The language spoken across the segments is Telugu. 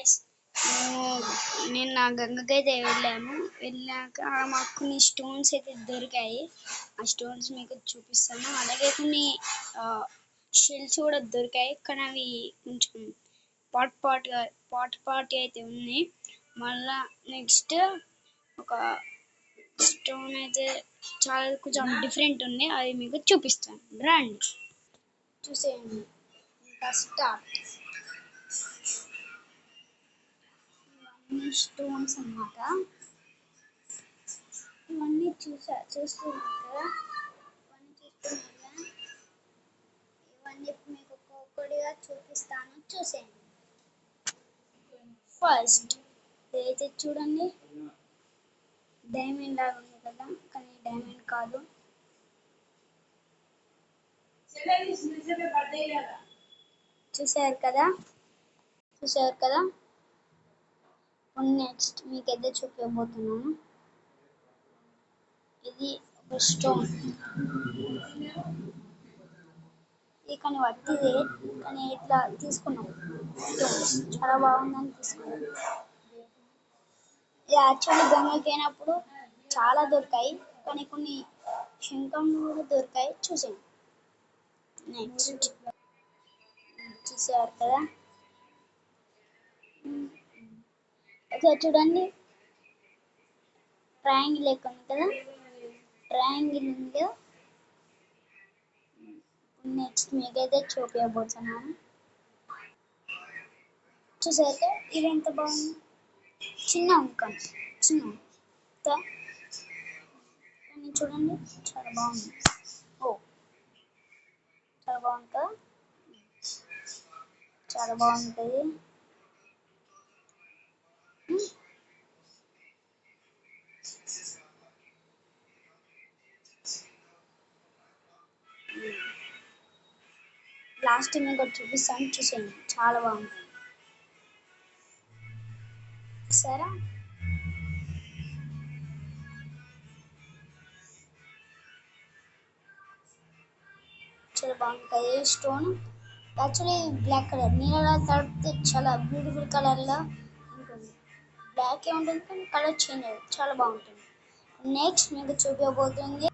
గైస్, నిన్న గంగకైతే వెళ్ళాక మాకు కొన్ని స్టోన్స్ అయితే దొరికాయి. ఆ స్టోన్స్ మీకు చూపిస్తాను. అలాగే కొన్ని షెల్స్ కూడా దొరికాయి, కానీ అవి కొంచెం పాట్ అయితే ఉన్నాయి. మళ్ళా నెక్స్ట్ ఒక స్టోన్ అయితే చాలా కొంచెం డిఫరెంట్ ఉంది, అది మీకు చూపిస్తాను. రండి చూసేయండి. ఇంకా స్టార్ట్. స్టోన్స్ అన్నమాట. ఇవన్నీ చూస్తున్నారు కదా, ఇవన్నీ మీకు ఒక్కొక్కటిగా చూపిస్తాను, చూసేయండి. ఫస్ట్ ఇదైతే చూడండి, డైమండ్ లాగా ఉంది కదా, కానీ డైమండ్ కాదు. చూసారు కదా. నెక్స్ట్ మీకైతే చూపించబోతున్నాను. ఇది ఒక స్టోన్, ఇది కానీ వట్టిదే, కానీ ఇట్లా తీసుకున్నాం. స్టోన్స్ చాలా బాగుందని తీసుకున్నాం. ఇది యాక్చువల్లీ గంగకి అయినప్పుడు చాలా దొరికాయి, కానీ కొన్ని శంఖంలో కూడా దొరికాయి. చూసేయండి. నెక్స్ట్ చూసారు కదా, ఓకే చూడండి, ట్రయాంగిల్ లెక్క ఉంది కదా, ట్రయాంగిల్ ఉంది. నెక్స్ట్ మీకైతే చూపించబోతున్నాను. చూసాక ఇది ఎంత బాగుంది, చిన్న కానీ చూడండి, చాలా బాగుంది. చాలా బాగుంది కదా, చాలా బాగుంటుంది. లాస్ట్ మీకు చూపిస్తాను, చూసేయండి. చాలా బాగుంటుంది సరే. చాలా బాగుంటుంది స్టోన్. యాక్చువల్లీ బ్లాక్ కలర్, నీళ్ళలో తడిపితే చాలా బ్యూటిఫుల్ కలర్లో ఉంటుంది. బ్లాక్ ఏ ఉంటుంది కానీ కలర్ చేంజ్ అయ్యింది, చాలా బాగుంటుంది. నెక్స్ట్ మీకు చూపించబోతుంది.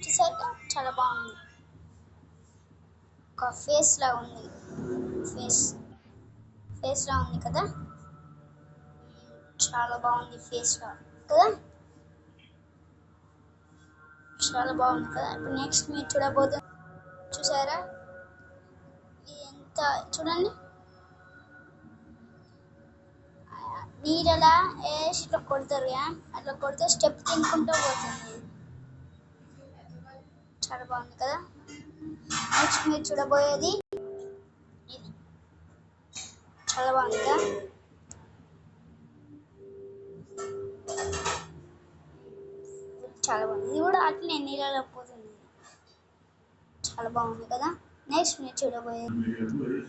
చూసాక చాలా బాగుంది, ఒక ఫేస్ లా ఉంది. ఫేస్ లా ఉంది కదా, చాలా బాగుంది. ఫేస్ లా కదా, చాలా బాగుంది కదా. ఇప్పుడు నెక్స్ట్ మీరు చూడబోతుంది. చూసారా, ఇది ఎంత చూడండి, నీళ్ళలా వేసి ఇట్లా కొడతారు, అట్లా కొడితే స్టెప్ తినుకుంటూ పోతుంది. చాలా బాగుంది కదా. నెక్స్ట్ మీరు చూడబోయేది ఇది, చాలా బాగుంది కదా. చాలా బాగుంది, ఇది కూడా అట్లనే నీళ్ళలో పోతుంది. చాలా బాగుంది కదా. నెక్స్ట్ మీరు చూడబోయేది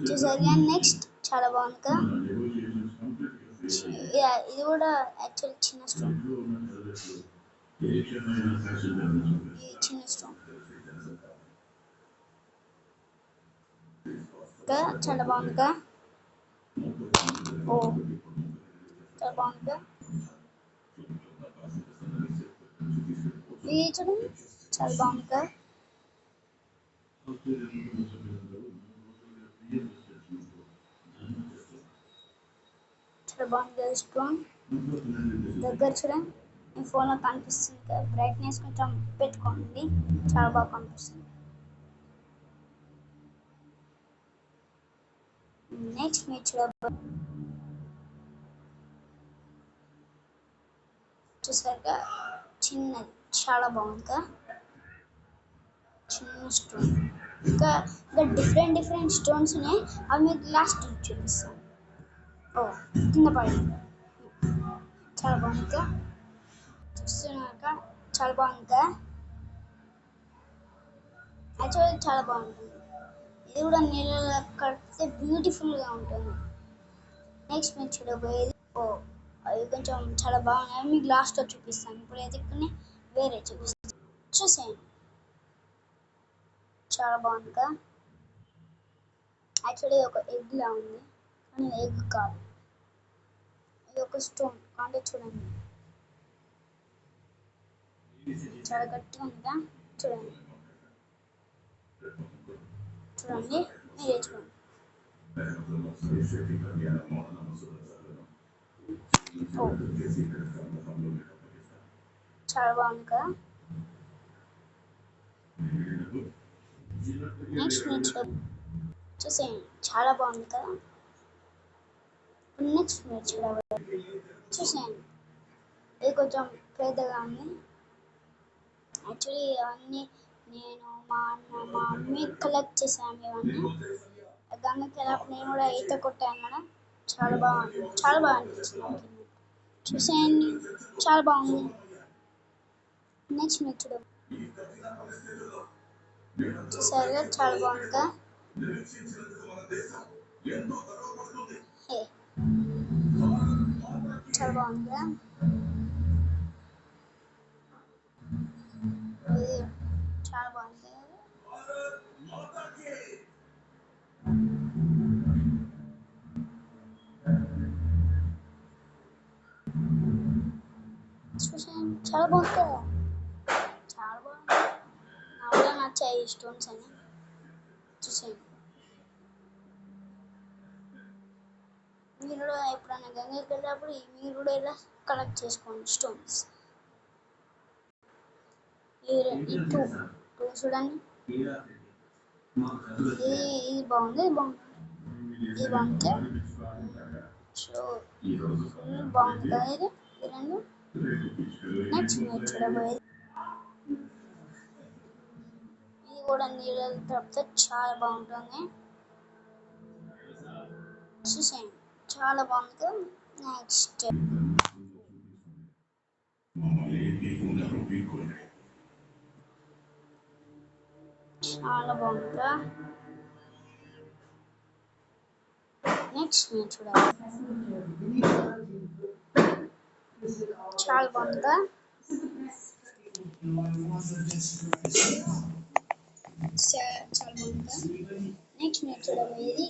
చూసారు. నెక్స్ట్ చాలా బాగుంది కదా. ఇది కూడా యాక్చువల్ చిన్న స్టోన్, చాలా బాగుంది కదా. చాలా బాగుంది కదా. ఇది చూడండి, చాలా బాగుంది కదా. చాలా బాగుంది కదా స్టోన్. దగ్గర చూడండి, మీ ఫోన్లో కనిపిస్తుంది కదా, బ్రైట్నెస్ కొంచెం పెట్టుకోండి, చాలా బాగా కనిపిస్తుంది. నెక్స్ట్ మీరు చూసాక చిన్నది, చాలా బాగుంది కదా, చిన్న స్టోన్. ఇంకా డిఫరెంట్ స్టోన్స్ ఉన్నాయి, అవి మీకు లాస్ట్ చూపిస్తాను. కింద పడింది, చాలా బాగుంది కదా. చూస్తున్నాక చాలా బాగుంది కదా, యాక్చువల్లీ చాలా బాగుంటుంది. ఇది కూడా నీళ్ళలో కడితే బ్యూటిఫుల్గా ఉంటుంది. నెక్స్ట్ మీరు చూడబోయేది అవి కొంచెం చాలా బాగున్నాయి, మీకు లాస్ట్లో చూపిస్తాను. ఇప్పుడు ఎదుక్కుని వేరే చూపిస్తాను, చూసేయండి. చాలా బాగుంది కదా. యాక్చువల్లీ ఒక ఎగ్ లా ఉంది కానీ ఎగ్ కాదు. ఇది ఒక స్టోన్ అంటే చూడండి చాలా గట్టిగా ఉందా. చూడండి చూడండి మీరే చూడండి. ఓ చాలా బాగుంది కదా. నెక్స్ట్ మీరు చూసేయండి చాలా బాగుంది కదా. నెక్స్ట్ మీరు చూసేయండి ఇది కొంచెం పెద్దగా ఉంది. యాక్చువల్లీ ఇవన్నీ నేను మా అన్న మా మమ్మీ కలెక్ట్ చేశాను. ఇవన్నీ గంగకి వెళ్ళినప్పుడు నేను కూడా ఈత కొట్టాను మేడం. చాలా బాగుంది, చాలా బాగా అనిపించింది నాకు. చూసేయండి చాలా బాగుంది. నెక్స్ట్ మీరు చూసారుగా చాలా బాగుందిగా. చాలా బాగుందిగా. చాలా బాగుంది. చూసాను చాలా బాగుంది కదా. చాలా బాగుంది. నాకు కూడా నచ్చాయి ఈ స్టోన్స్ అని. చూసాను మీరు కూడా ఎప్పుడైనా గంగకి వెళ్ళినప్పుడు మీరు కూడా ఇలా కలెక్ట్ చేసుకోండి స్టోన్స్. ఈ టూ చూడండి. ఇది బాగుంది, ఇది బాగుంది, ఇది బాగుంది. సో బాగుంది కదా ఇది రెండు. నెక్స్ట్ మీరు చూడబోయేది ఇది కూడా నీళ్ళతో తడిపితే చాలా బాగుంటుంది. చూసేయండి చాలా బాగుంది. నెక్స్ట్ చాలా బాగుందా. నెక్స్ట్ మీరు చూడాలి చాలా బాగుందా. చాలా బాగుందా. నెక్స్ట్ మీరు చూడబోయేది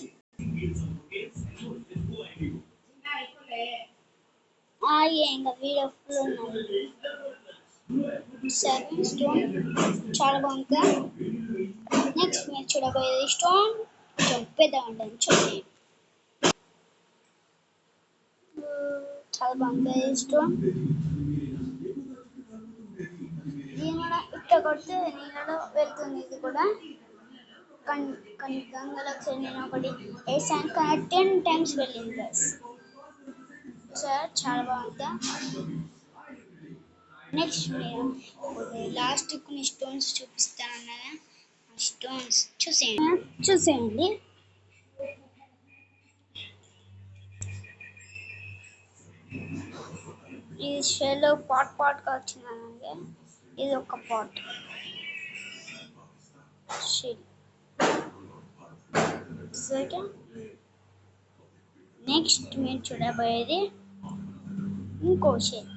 ఇంకా వీడియో ఫుల్ ఉన్నది. స్టోన్ చాలా బాగుందా. నెక్స్ట్ మీరు చూడబోయేది స్టోన్ కొంచెం పెద్దగా ఉంటుంది. చూడండి చాలా బాగుంది స్టోన్. దీని కూడా ఇక్కడ కొడితే నీళ్ళలో వెళ్తుంది. ఇది కూడా కానీ గంగలో నేను ఒకటి వేసాను కానీ 10 times వెళ్ళింది గైస్. సార్ చాలా బాగుందా. నెక్స్ట్ నేను లాస్ట్ కొన్ని స్టోన్స్ చూపిస్తాను. స్టోన్స్ చూసేయండి. ఇది షెల్ పాట్గా వచ్చిందండి. ఇది ఒక పాట్ షెల్. నెక్స్ట్ మీరు చూడబోయేది ఇంకో షెల్.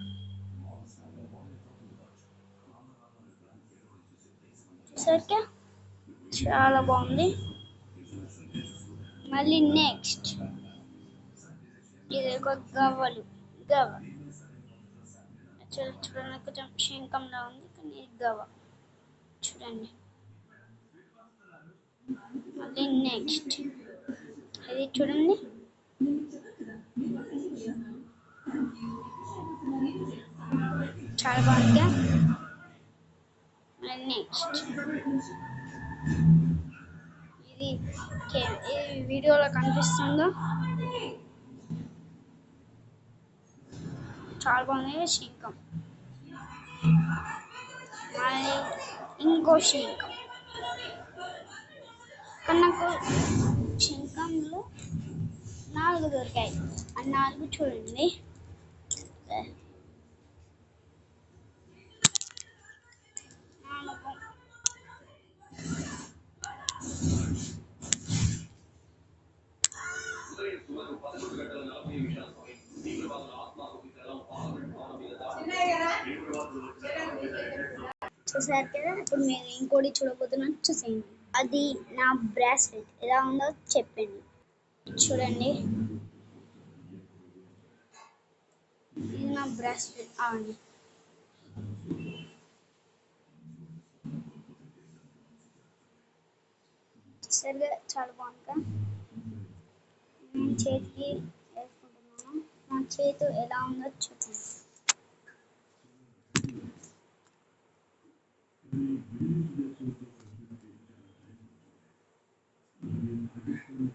చూసాక చాలా బాగుంది. మళ్ళీ నెక్స్ట్ ఇది ఒక గవ్వలు చూడండి కొంచెం శంఖంలా ఉంది కానీ ఇది గవ్వ. చూడండి మళ్ళీ నెక్స్ట్ ఇది చూడండి చాలా బాగుంది. నెక్స్ట్ ఇది వీడియోలో కనిపిస్తుందో చాలా బాగుంది శంఖం. మళ్ళీ ఇంకో శంఖం. కానీ నాకు శంఖంలో 4 దొరికాయి. ఆ 4 చూడండి. చూసారు కదా. ఇప్పుడు మీరు ఇంకోటి చూడబోతున్నాను. చూసేయండి. అది నా బ్రాస్లెట్ ఎలా ఉందో చెప్పండి. చూడండి నా బ్రాస్లెట్ అని సరే చాలా బాగుంది. నేను చేతికి వేసుకుంటున్నాను. నా చేతి ఎలా ఉందో చూద్దాం.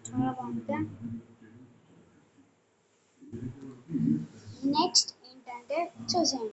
చాలా బాగుంది. నెక్స్ట్ ఏంటంటే చూసేయండి.